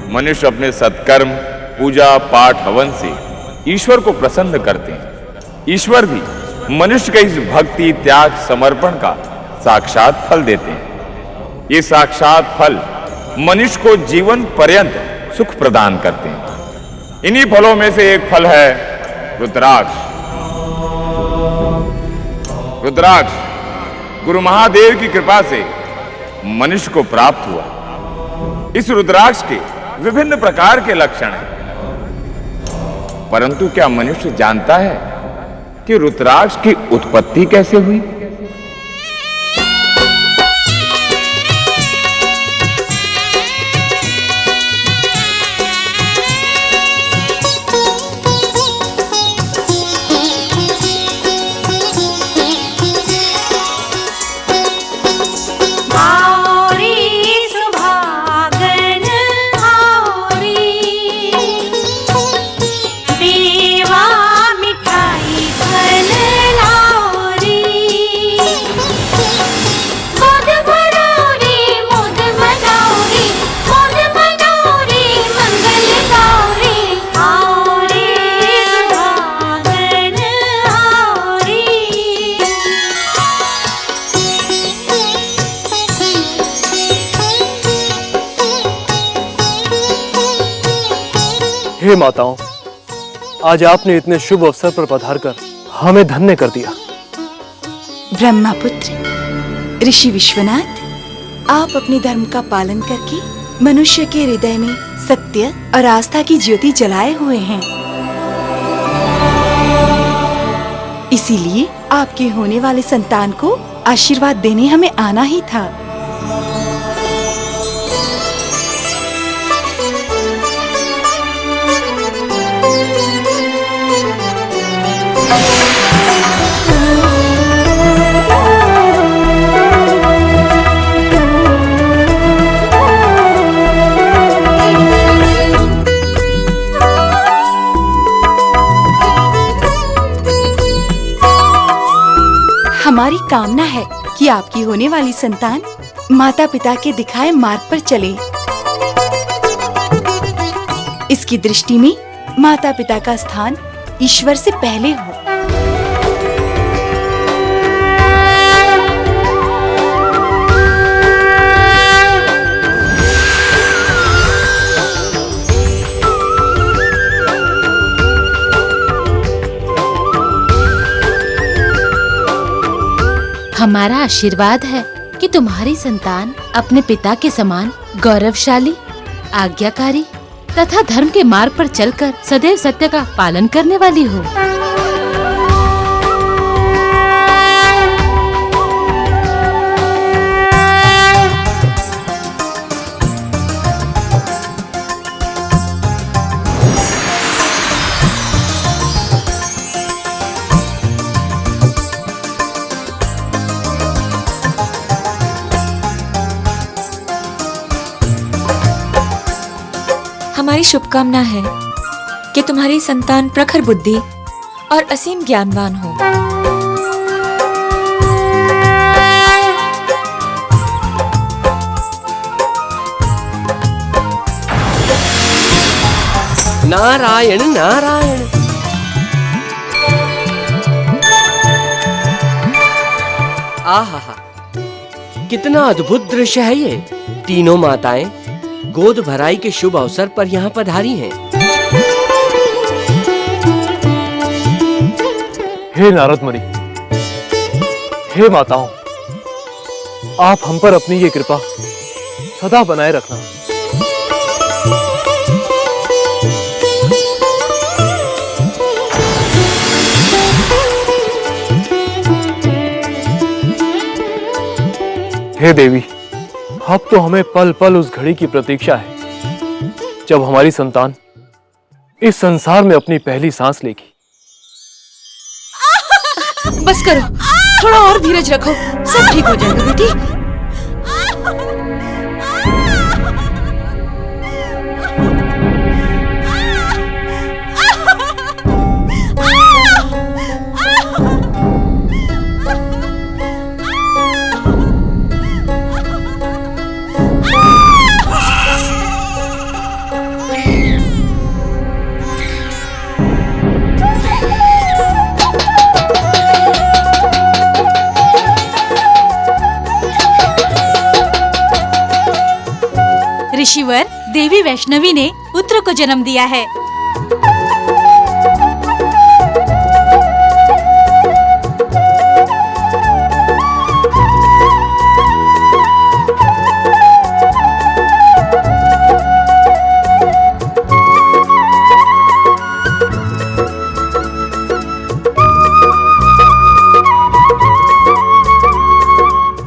मनुष्य अपने सत्कर्म, पूजा पाठ, हवन से ईश्वर को प्रसन्न करते हैं। ईश्वर भी मनुष्य के इस भक्ति, त्याग, समर्पण का साक्षात फल देते हैं। ये साक्षात फल मनुष्य को जीवन पर्यंत सुख प्रदान करते हैं। इन्हीं फलों में से एक फल है रुद्राक्ष। रुद्राक्ष गुरु महादेव की कृपा से मनुष्य को प्राप्त हुआ। इस रुद्राक्ष के विभिन्न प्रकार के लक्षण हैं, परंतु क्या मनुष्य जानता है कि रुद्राक्ष की उत्पत्ति कैसे हुई? हे माताओं, आज आपने इतने शुभ अवसर पर पधारकर हमें धन्य कर दिया। ब्रह्मपुत्र ऋषि विश्वनाथ, आप अपने धर्म का पालन करके मनुष्य के हृदय में सत्य और आस्था की ज्योति जलाए हुए हैं। इसीलिए आपके होने वाले संतान को आशीर्वाद देने हमें आना ही था। हमारी कामना है कि आपकी होने वाली संतान माता पिता के दिखाए मार्ग पर चले। इसकी दृष्टि में माता पिता का स्थान ईश्वर से पहले हो। हमारा आशीर्वाद है कि तुम्हारी संतान अपने पिता के समान गौरवशाली, आज्ञाकारी तथा धर्म के मार्ग पर चलकर सदैव सत्य का पालन करने वाली हो। हमारी शुभकामना है कि तुम्हारी संतान प्रखर बुद्धि और असीम ज्ञानवान हो। नारायण नारायण। आहा, कितना अद्भुत दृश्य है ये। तीनों माताएं गोद भराई के शुभ अवसर पर यहाँ पधारी हैं। हे नारद मुनि, हे माताओं, आप हम पर अपनी ये कृपा सदा बनाए रखना। हे देवी, अब तो हमें पल पल उस घड़ी की प्रतीक्षा है जब हमारी संतान इस संसार में अपनी पहली सांस लेगी। बस करो, थोड़ा और धीरज रखो, सब ठीक हो जाएगा बेटी। ऋषिवर, देवी वैष्णवी ने पुत्र को जन्म दिया है।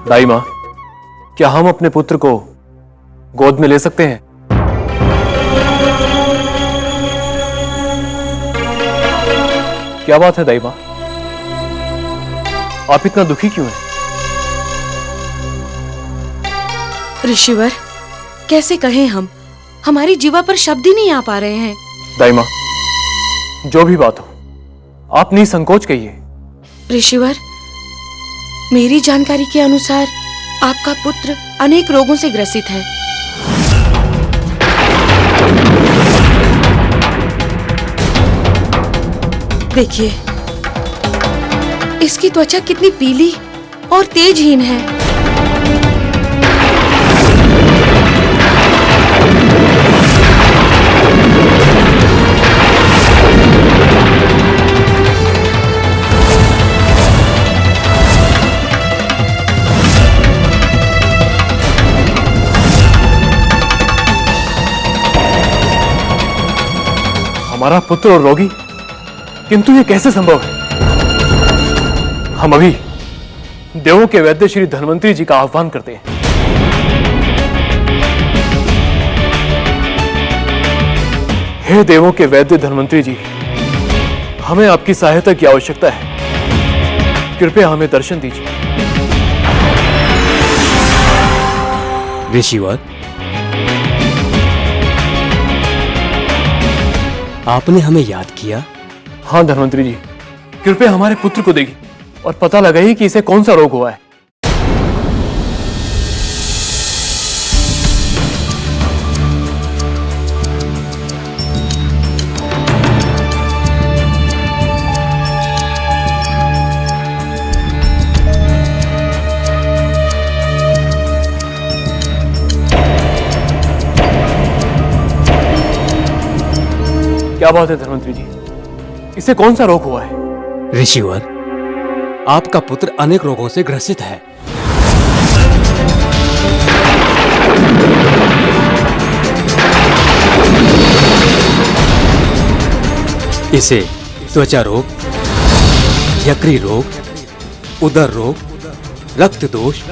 दाई माँ, क्या हम अपने पुत्र को गोद में ले सकते हैं? क्या बात है दाई माँ, आप इतना दुखी क्यों हैं? ऋषिवर, कैसे कहें हम, हमारी जीवा पर शब्द ही नहीं आ पा रहे हैं। दाई माँ, जो भी बात हो, आप निसंकोच कहिए। ऋषिवर, मेरी जानकारी के अनुसार आपका पुत्र अनेक रोगों से ग्रसित है। देखिए, इसकी त्वचा कितनी पीली और तेजहीन है। हमारा पुत्र और रोगी, किंतु ये कैसे संभव है? हम अभी देवों के वैद्य श्री धन्वंतरी जी का आह्वान करते हैं। हे देवों के वैद्य धन्वंतरी जी, हमें आपकी सहायता की आवश्यकता है। कृपया हमें दर्शन दीजिए। ऋषिवर, आपने हमें याद किया? हाँ धन्वंतरी जी, कृपया हमारे पुत्र को देखिए और पता लगाइए कि इसे कौन सा रोग हुआ है। क्या बात है धन्वंतरी जी, इसे कौन सा रोग हुआ है? ऋषिवर, आपका पुत्र अनेक रोगों से ग्रसित है। इसे त्वचा रोग, यकृ रोग, उदर रोग, रक्त दोष,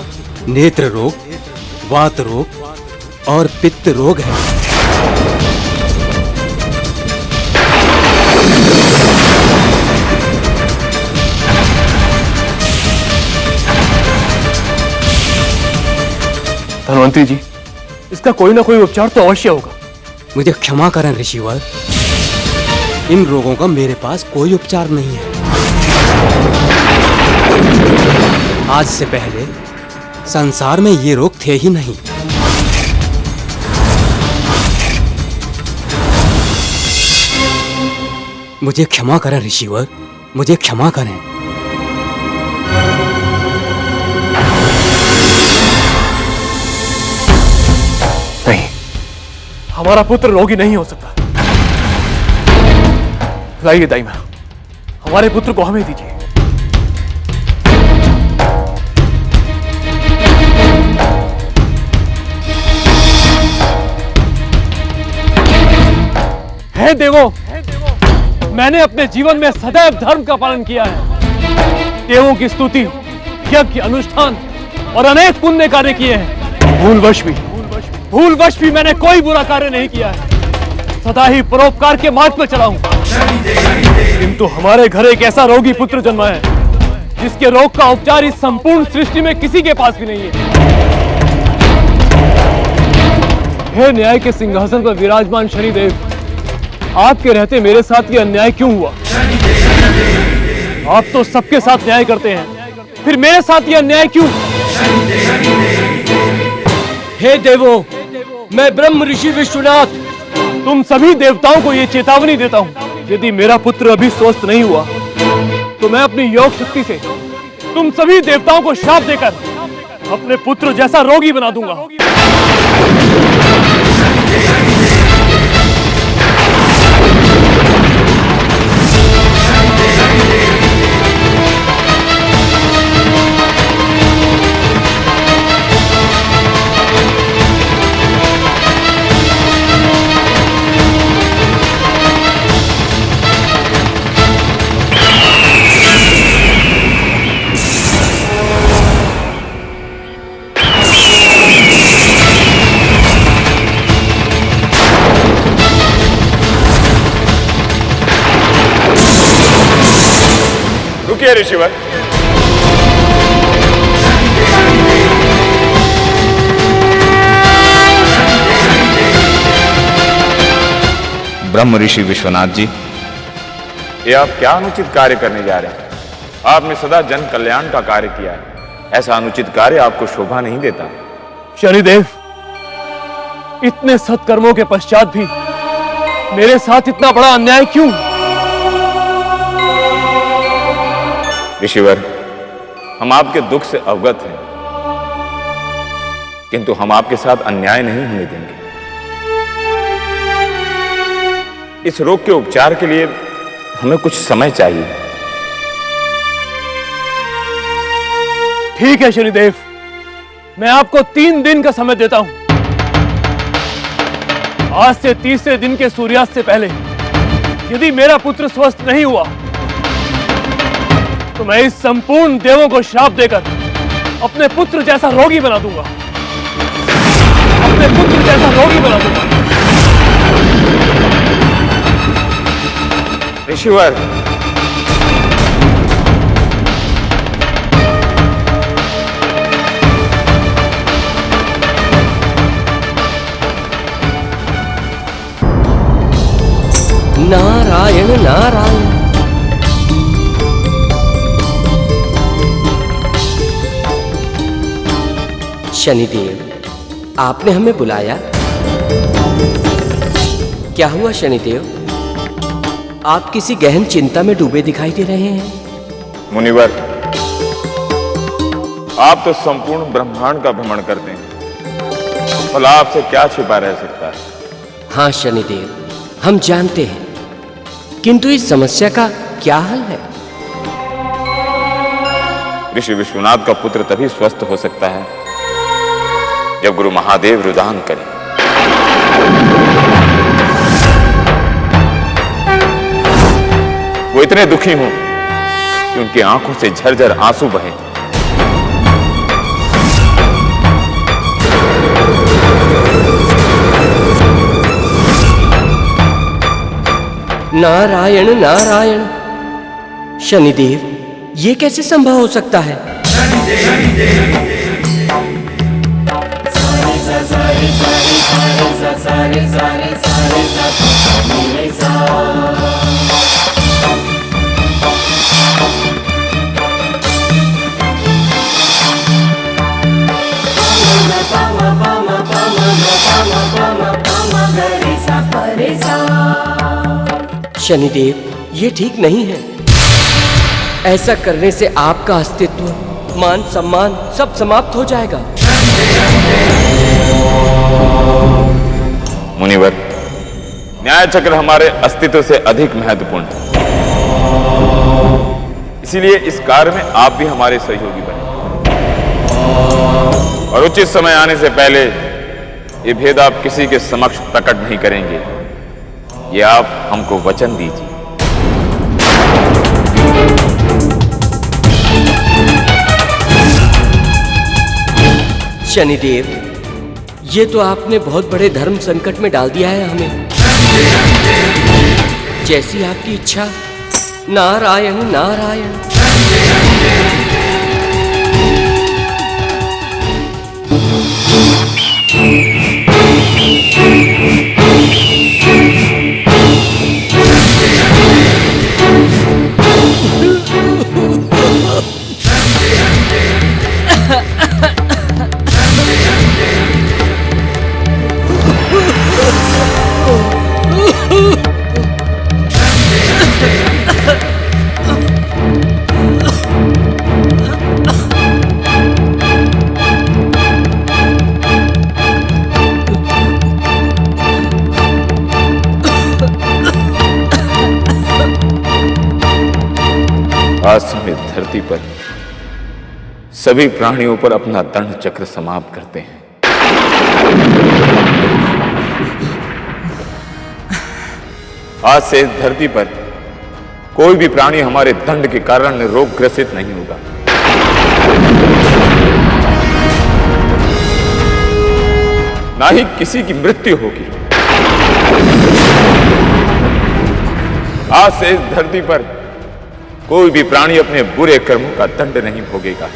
नेत्र रोग, वात रोग और पित्त रोग है। धन्वंतरी जी, इसका कोई ना कोई उपचार तो अवश्य होगा। मुझे क्षमा करें ऋषिवर, इन रोगों का मेरे पास कोई उपचार नहीं है। आज से पहले संसार में ये रोग थे ही नहीं। मुझे क्षमा करें ऋषिवर, मुझे क्षमा करें। नहीं, हमारा पुत्र रोगी नहीं हो सकता। लाइए दाई मां, हमारे पुत्र को हमें दीजिए। हे देवों, मैंने अपने जीवन में सदैव धर्म का पालन किया है। देवों की स्तुति, यज्ञ, अनुष्ठान और अनेक पुण्य कार्य किए हैं। भूलवश भी मैंने कोई बुरा कार्य नहीं किया है। सदा ही परोपकार के मार्ग पर चला हूं। किंतु हमारे घर एक ऐसा रोगी पुत्र जन्मा है जिसके रोग का उपचार इस संपूर्ण सृष्टि में किसी के पास भी नहीं है। हे न्याय के सिंहासन पर विराजमान शनिदेव, आपके रहते मेरे साथ ये अन्याय क्यों हुआ? आप तो सबके साथ न्याय करते हैं, फिर मेरे साथ ये अन्याय क्यों? हे देवों, मैं ब्रह्म ऋषि विश्वनाथ तुम सभी देवताओं को ये चेतावनी देता हूँ, यदि मेरा पुत्र अभी स्वस्थ नहीं हुआ तो मैं अपनी योग शक्ति से तुम सभी देवताओं को श्राप देकर अपने पुत्र जैसा रोगी बना दूंगा। रुकिए ऋषिवर। ब्रह्म ऋषि विश्वनाथ जी, ये आप क्या अनुचित कार्य करने जा रहे हैं? आपने सदा जन कल्याण का कार्य किया है, ऐसा अनुचित कार्य आपको शोभा नहीं देता। शनिदेव, इतने सत्कर्मों के पश्चात भी मेरे साथ इतना बड़ा अन्याय क्यों? ऋषिवर, हम आपके दुख से अवगत हैं, किंतु हम आपके साथ अन्याय नहीं होने देंगे। इस रोग के उपचार के लिए हमें कुछ समय चाहिए। ठीक है शनिदेव, मैं आपको 3 दिन का समय देता हूं। आज से तीसरे दिन के सूर्यास्त से पहले यदि मेरा पुत्र स्वस्थ नहीं हुआ तो मैं इस संपूर्ण देवों को श्राप देकर अपने पुत्र जैसा रोगी बना दूंगा। अपने पुत्र जैसा रोगी बना दूंगा। ऋषिवर, नारायण नारायण। शनिदेव, आपने हमें बुलाया? क्या हुआ शनिदेव? आप किसी गहन चिंता में डूबे दिखाई दे रहे हैं। मुनिवर, आप तो संपूर्ण ब्रह्मांड का भ्रमण करते हैं, भला आपसे क्या छिपा रह सकता है? हाँ शनिदेव, हम जानते हैं, किंतु इस समस्या का क्या हल है? ऋषि विश्वनाथ का पुत्र तभी स्वस्थ हो सकता है जब गुरु महादेव रुदान करें। वो इतने दुखी हों कि उनकी आंखों से झरझर आंसू बहें। नारायण नारायण। शनिदेव, ये कैसे संभव हो सकता है? शनिदेव, ये ठीक नहीं है। ऐसा करने से आपका अस्तित्व, मान सम्मान सब समाप्त हो जाएगा। मुनिवर, न्याय चक्र हमारे अस्तित्व से अधिक महत्वपूर्ण है, इसीलिए इस कार्य में आप भी हमारे सहयोगी बने और उचित समय आने से पहले ये भेद आप किसी के समक्ष प्रकट नहीं करेंगे, ये आप हमको वचन दीजिए। शनिदेव, ये तो आपने बहुत बड़े धर्म संकट में डाल दिया है हमें। जैसी आपकी इच्छा। नारायण नारायण। आज समय धरती पर सभी प्राणियों पर अपना दंड चक्र समाप्त करते हैं। आज से इस धरती पर कोई भी प्राणी हमारे दंड के कारण रोग ग्रसित नहीं होगा। ना ही किसी की मृत्यु होगी। आज से इस धरती पर कोई भी प्राणी अपने बुरे कर्मों का दंड नहीं भोगेगा।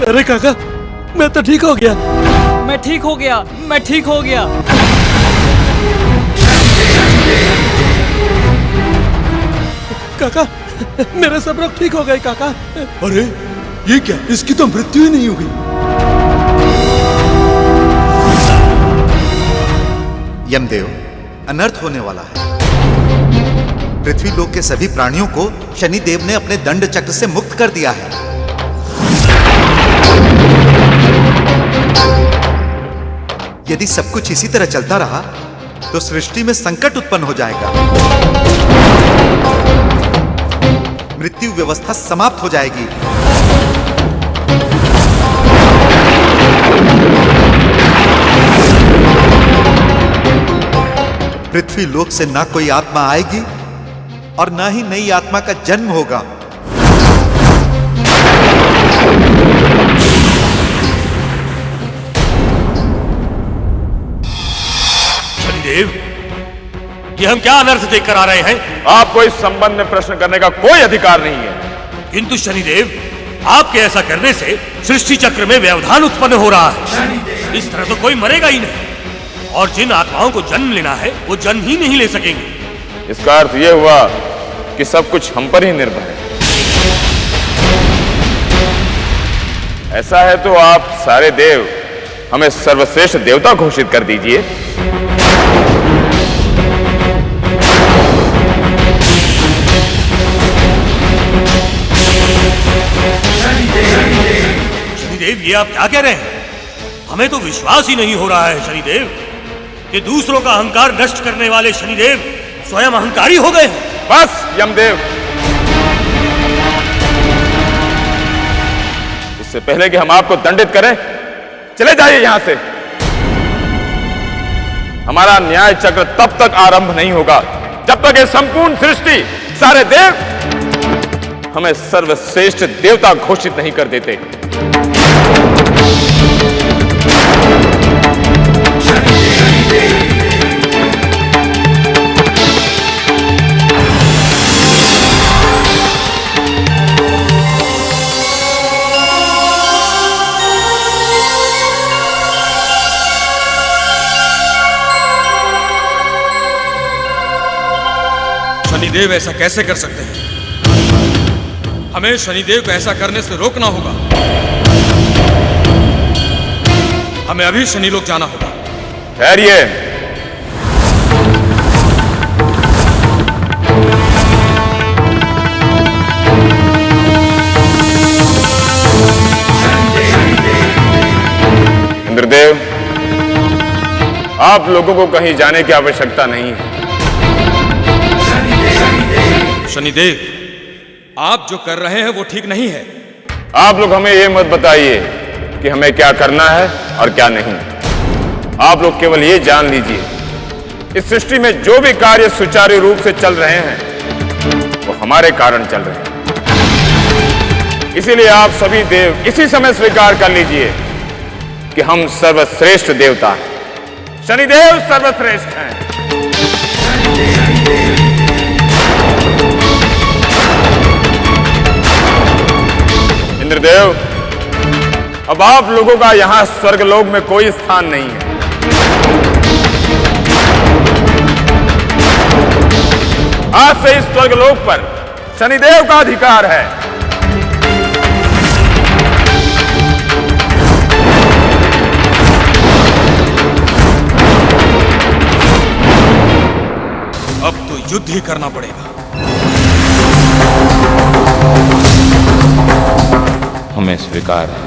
अरे काका, मैं तो ठीक हो गया। मैं ठीक हो गया, मैं ठीक हो गया। काका, मेरे सब लोग ठीक हो गए काका। अरे ये क्या, इसकी तो मृत्यु ही नहीं हुई। यमदेव, अनर्थ होने वाला है। पृथ्वी लोक के सभी प्राणियों को शनिदेव ने अपने दंड चक्र से मुक्त कर दिया है। यदि सब कुछ इसी तरह चलता रहा तो सृष्टि में संकट उत्पन्न हो जाएगा। मृत्यु व्यवस्था समाप्त हो जाएगी। पृथ्वी लोक से ना कोई आत्मा आएगी और ना ही नई आत्मा का जन्म होगा। शनिदेव, ये हम क्या अनर्थ देखकर आ रहे हैं? आपको इस संबंध में प्रश्न करने का कोई अधिकार नहीं है। किंतु शनिदेव, आपके ऐसा करने से सृष्टि चक्र में व्यवधान उत्पन्न हो रहा है। इस तरह तो कोई मरेगा ही नहीं, और जिन आत्माओं को जन्म लेना है वो जन्म ही नहीं ले सकेंगे। इसका अर्थ यह हुआ कि सब कुछ हम पर ही निर्भर है। ऐसा है तो आप सारे देव हमें सर्वश्रेष्ठ देवता घोषित कर दीजिए। शनिदेव, ये आप क्या कह रहे हैं? हमें तो विश्वास ही नहीं हो रहा है शनिदेव कि दूसरों का अहंकार नष्ट करने वाले शनिदेव स्वयं अहंकारी हो गए। बस यमदेव, इससे पहले कि हम आपको दंडित करें, चले जाइए यहां से। हमारा न्याय चक्र तब तक आरंभ नहीं होगा जब तक ये संपूर्ण सृष्टि, सारे देव हमें सर्वश्रेष्ठ देवता घोषित नहीं कर देते। शनिदेव ऐसा कैसे कर सकते हैं? हमें शनिदेव को ऐसा करने से रोकना होगा। हमें अभी शनिलोक जाना होगा। ठहरिए। इंद्रदेव, आप लोगों को कहीं जाने की आवश्यकता नहीं है। शनिदेव, आप जो कर रहे हैं वो ठीक नहीं है। आप लोग हमें ये मत बताइए कि हमें क्या करना है और क्या नहीं। आप लोग केवल ये जान लीजिए, इस सृष्टि में जो भी कार्य सुचारू रूप से चल रहे हैं वो हमारे कारण चल रहे हैं। इसीलिए आप सभी देव इसी समय स्वीकार कर लीजिए कि हम सर्वश्रेष्ठ देवता हैं। शनिदेव सर्वश्रेष्ठ हैं। इंद्रदेव, अब आप लोगों का यहां स्वर्गलोक में कोई स्थान नहीं है। आज से इस स्वर्गलोक पर शनिदेव का अधिकार है। अब तो युद्ध ही करना पड़ेगा। हमें स्वीकार है।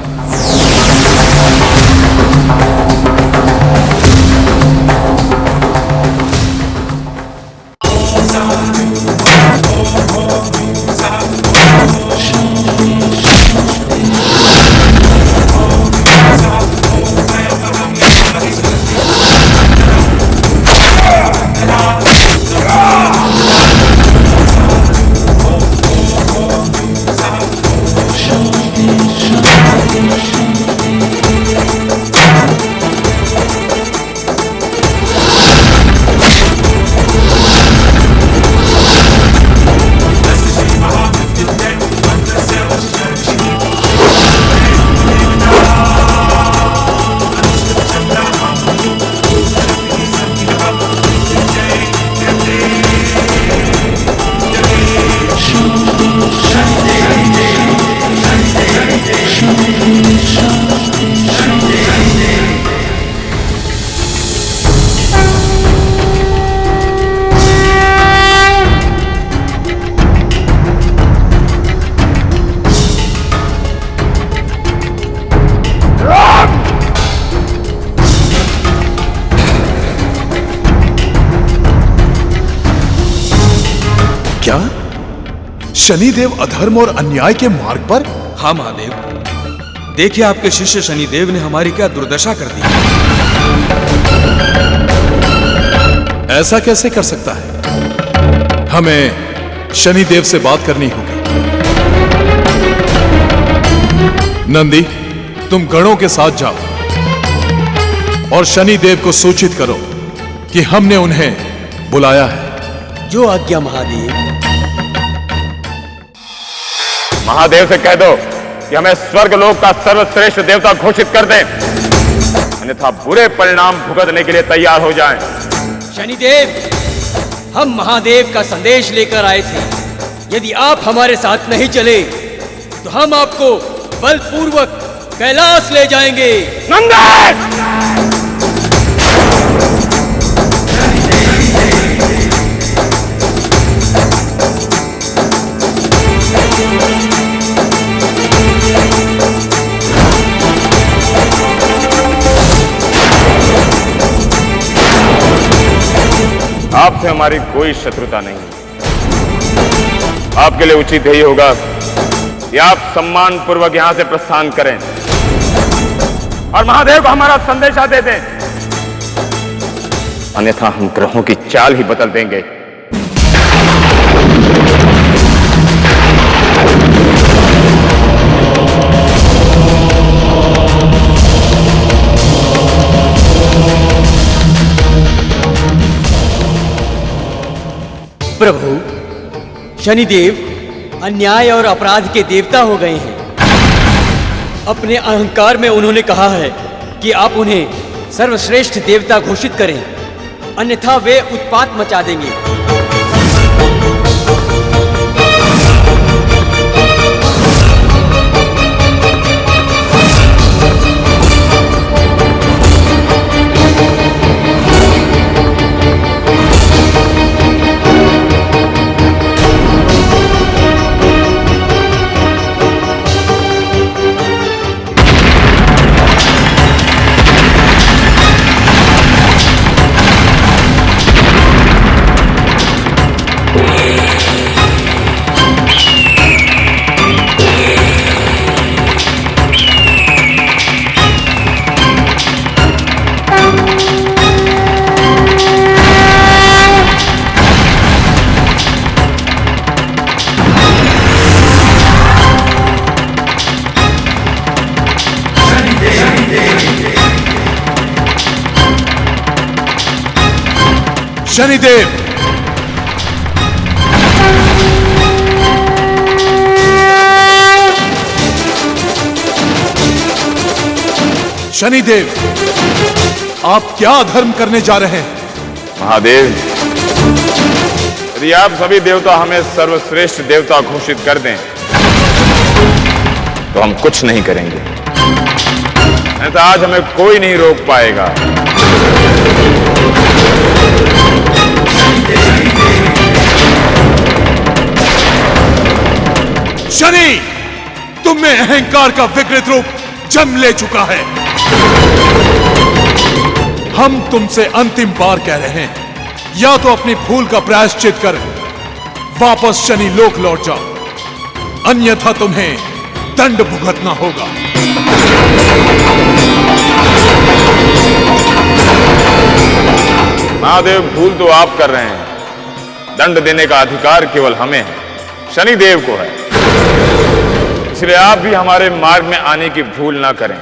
शनिदेव अधर्म और अन्याय के मार्ग पर? हाँ महादेव, देखिए आपके शिष्य शनिदेव ने हमारी क्या दुर्दशा कर दी। ऐसा कैसे कर सकता है? हमें शनिदेव से बात करनी होगी। नंदी, तुम गणों के साथ जाओ और शनिदेव को सूचित करो कि हमने उन्हें बुलाया है। जो आज्ञा महादेव। महादेव से कह दो कि हमें स्वर्ग लोक का सर्वश्रेष्ठ देवता घोषित कर दें, अन्यथा बुरे परिणाम भुगतने के लिए तैयार हो जाएं। शनिदेव, हम महादेव का संदेश लेकर आए थे। यदि आप हमारे साथ नहीं चले तो हम आपको बलपूर्वक कैलाश ले जाएंगे। नंदन! आपसे हमारी कोई शत्रुता नहीं। आपके लिए उचित यही होगा कि आप सम्मान पूर्वक यहां से प्रस्थान करें और महादेव को हमारा संदेशा दे दें, अन्यथा हम ग्रहों की चाल ही बदल देंगे। प्रभु, शनिदेव अन्याय और अपराध के देवता हो गए हैं। अपने अहंकार में उन्होंने कहा है कि आप उन्हें सर्वश्रेष्ठ देवता घोषित करें, अन्यथा वे उत्पात मचा देंगे। शनिदेव, शनिदेव, आप क्या अधर्म करने जा रहे हैं? महादेव, यदि आप सभी देवता हमें सर्वश्रेष्ठ देवता घोषित कर दें तो हम कुछ नहीं करेंगे, नहीं तो आज हमें कोई नहीं रोक पाएगा। शनि, तुम में अहंकार का विकृत रूप जन्म ले चुका है। हम तुमसे अंतिम बार कह रहे हैं, या तो अपनी भूल का प्रायश्चित कर वापस शनि लोक लौट जाओ, अन्यथा तुम्हें दंड भुगतना होगा। महादेव, भूल तो आप कर रहे हैं, दंड देने का अधिकार केवल हमें है, शनिदेव को है। इसलिए आप भी हमारे मार्ग में आने की भूल ना करें।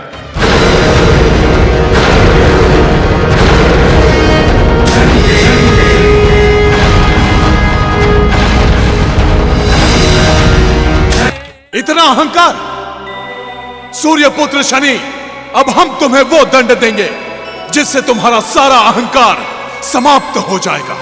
इतना अहंकार! सूर्यपुत्र शनि, अब हम तुम्हें वो दंड देंगे जिससे तुम्हारा सारा अहंकार समाप्त हो जाएगा।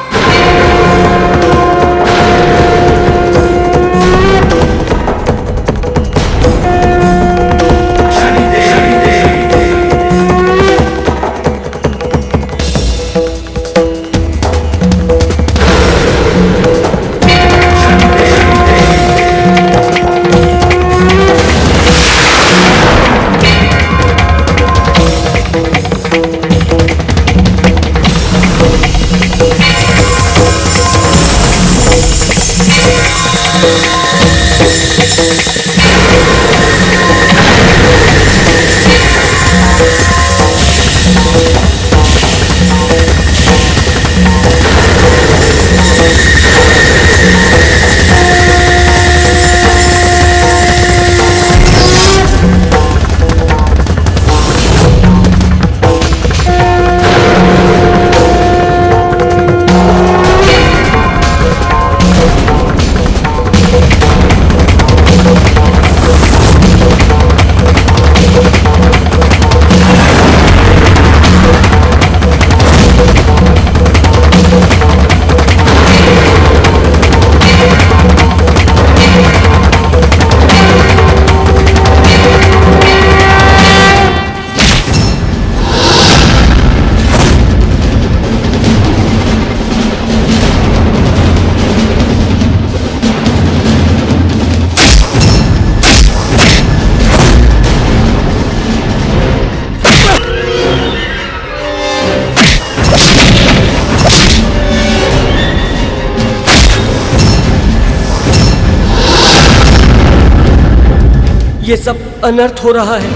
ये सब अनर्थ हो रहा है।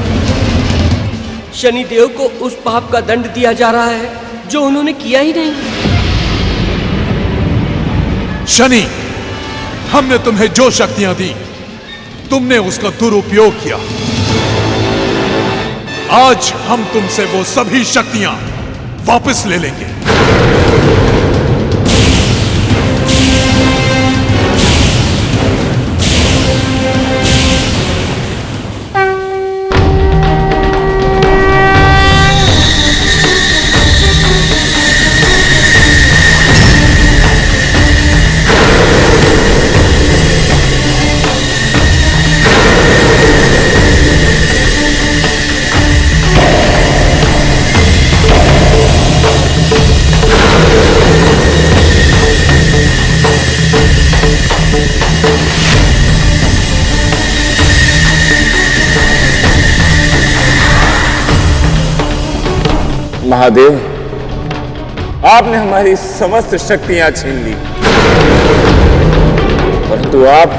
शनिदेव को उस पाप का दंड दिया जा रहा है जो उन्होंने किया ही नहीं। शनि, हमने तुम्हें जो शक्तियां दी, तुमने उसका दुरुपयोग किया। आज हम तुमसे वो सभी शक्तियां वापस ले लेंगे। महादेव, आपने हमारी समस्त शक्तियां छीन ली, परंतु आप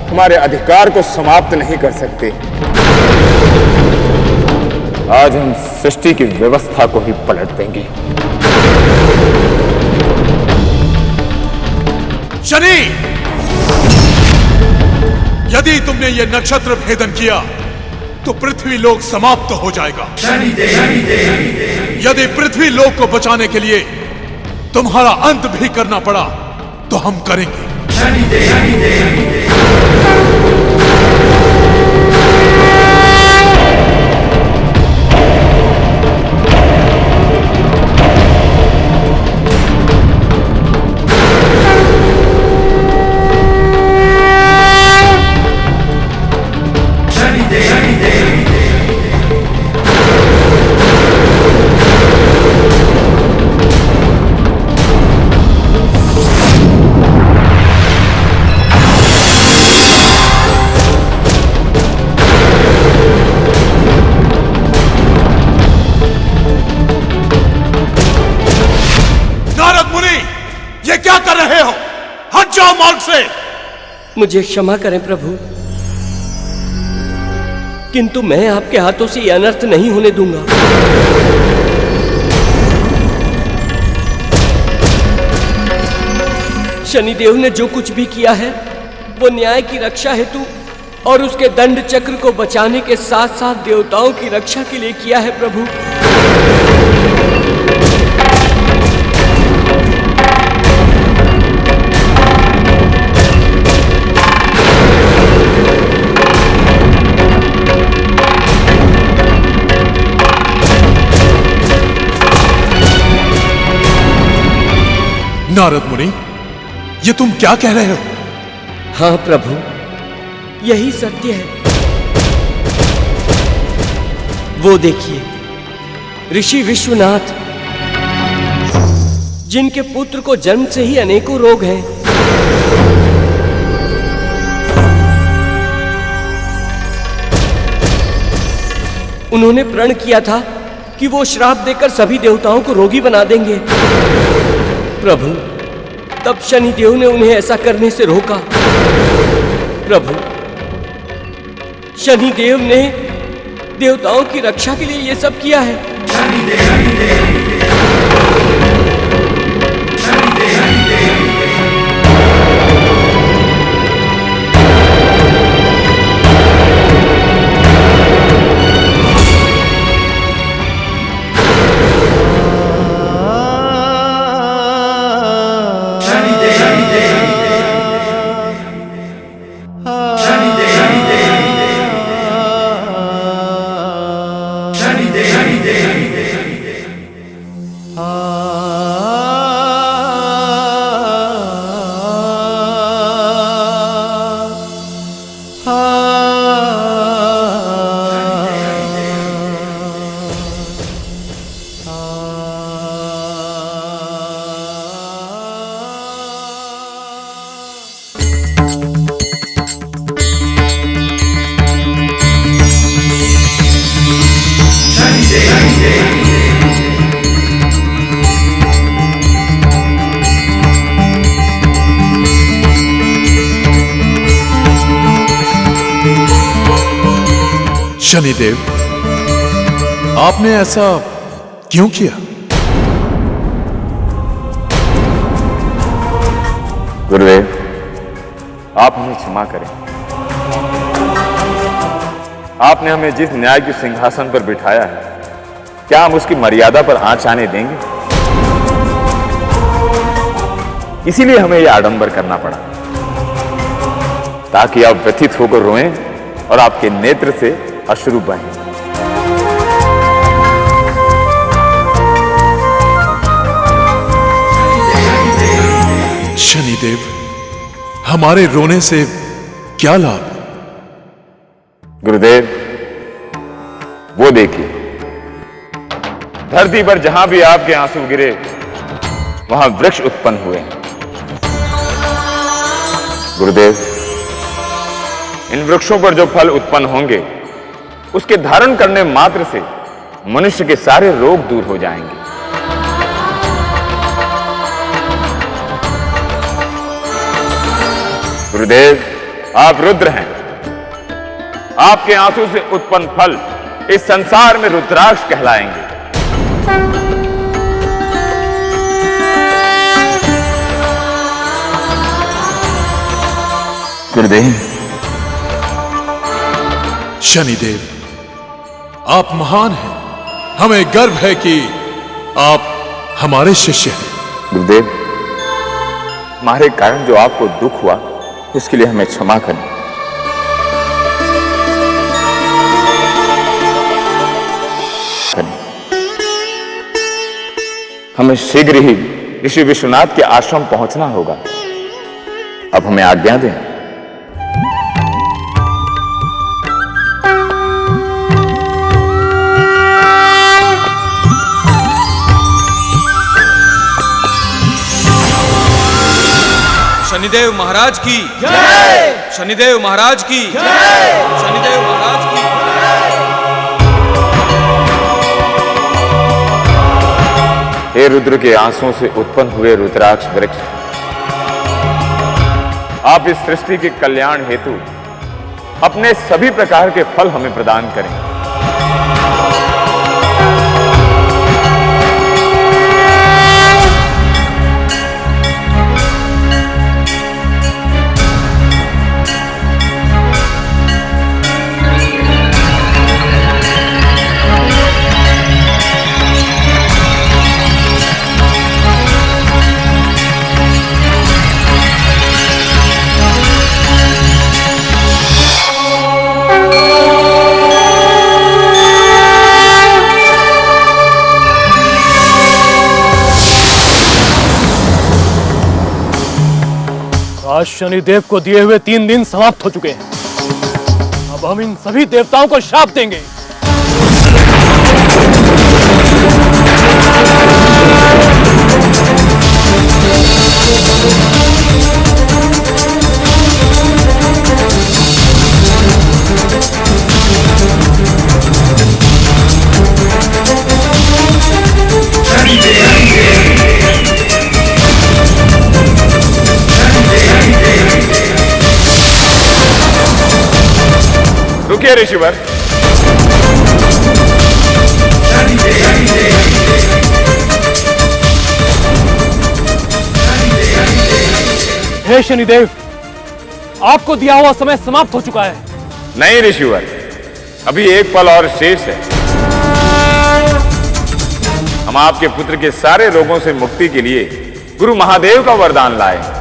हमारे अधिकार को समाप्त नहीं कर सकते। आज हम सृष्टि की व्यवस्था को ही पलट देंगे। शनि, यदि तुमने ये नक्षत्र भेदन किया तो पृथ्वी लोक समाप्त हो जाएगा। यदि पृथ्वी लोक को बचाने के लिए तुम्हारा अंत भी करना पड़ा तो हम करेंगे। मुझे क्षमा करें प्रभु, किंतु मैं आपके हाथों से यह अनर्थ नहीं होने दूंगा। शनिदेव ने जो कुछ भी किया है वो न्याय की रक्षा हेतु और उसके दंड चक्र को बचाने के साथ साथ देवताओं की रक्षा के लिए किया है प्रभु। नारद मुनि, ये तुम क्या कह रहे हो? हाँ प्रभु, यही सत्य है। वो देखिए, ऋषि विश्वनाथ, जिनके पुत्र को जन्म से ही अनेकों रोग हैं, उन्होंने प्रण किया था कि वो श्राप देकर सभी देवताओं को रोगी बना देंगे। प्रभु, तब शनिदेव ने उन्हें ऐसा करने से रोका। प्रभु, शनिदेव ने देवताओं की रक्षा के लिए ये सब किया है। शनिदेव, आपने ऐसा क्यों किया? गुरुदेव, आप हमें क्षमा करें। आपने हमें जिस न्याय के सिंहासन पर बिठाया है, क्या हम उसकी मर्यादा पर आंच आने देंगे? इसीलिए हमें यह आडंबर करना पड़ा, ताकि आप व्यथित होकर रोएं और आपके नेत्र से अश्रु बहें। शनिदेव, हमारे रोने से क्या लाभ? गुरुदेव, वो देखिए, धरती पर जहां भी आपके आंसू गिरे वहां वृक्ष उत्पन्न हुए हैं। गुरुदेव, इन वृक्षों पर जो फल उत्पन्न होंगे उसके धारण करने मात्र से मनुष्य के सारे रोग दूर हो जाएंगे। गुरुदेव, आप रुद्र हैं। आपके आंसू से उत्पन्न फल इस संसार में रुद्राक्ष कहलाएंगे। गुरुदेव, शनिदेव, आप महान हैं। हमें गर्व है कि आप हमारे शिष्य हैं। गुरुदेव, हमारे कारण जो आपको दुख हुआ उसके लिए हमें क्षमा करें। हमें शीघ्र ही ऋषि विश्वनाथ के आश्रम पहुंचना होगा। अब हमें आज्ञा दें। शनिदेव महाराज की जय। शनिदेव महाराज की जय। शनिदेव महाराज की हे रुद्र के आंसुओं से उत्पन्न हुए रुद्राक्ष वृक्ष, आप इस सृष्टि के कल्याण हेतु अपने सभी प्रकार के फल हमें प्रदान करें। आज शनिदेव को दिए हुए 3 दिन समाप्त हो चुके हैं। अब हम इन सभी देवताओं को श्राप देंगे। रुकिए ऋषिवर, हे शनिदेव, आपको दिया हुआ समय समाप्त हो चुका है। नहीं ऋषिवर, अभी एक पल और शेष है। हम आपके पुत्र के सारे रोगों से मुक्ति के लिए गुरु महादेव का वरदान लाए।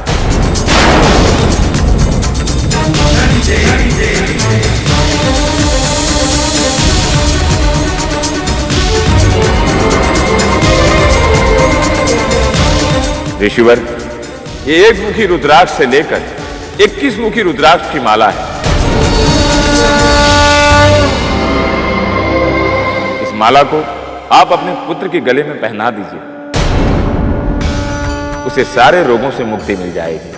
ऋषिवर, ये 1 मुखी रुद्राक्ष से लेकर 21 मुखी रुद्राक्ष की माला है। इस माला को आप अपने पुत्र के गले में पहना दीजिए, उसे सारे रोगों से मुक्ति मिल जाएगी।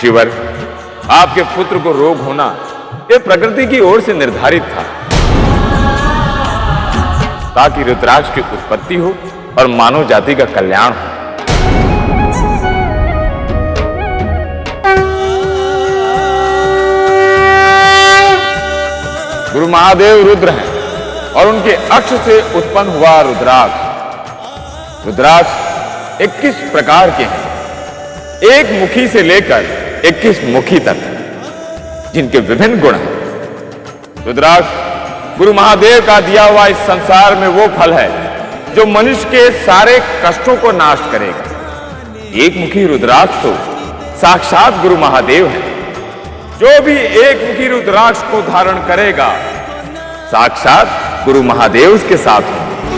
ऋषिवर, आपके पुत्र को रोग होना यह प्रकृति की ओर से निर्धारित था, ताकि रुद्राक्ष की उत्पत्ति हो और मानव जाति का कल्याण हो। गुरु महादेव रुद्र हैं और उनके अक्ष से उत्पन्न हुआ रुद्राक्ष 21 प्रकार के हैं, एक मुखी से लेकर 21 मुखी तक, जिनके विभिन्न गुण हैं। रुद्राक्ष गुरु महादेव का दिया हुआ इस संसार में वो फल है जो मनुष्य के सारे कष्टों को नाश करेगा। एक मुखी रुद्राक्ष तो साक्षात गुरु महादेव है। जो भी एक मुखी रुद्राक्ष को धारण करेगा, साक्षात गुरु महादेव उसके साथ होंगे।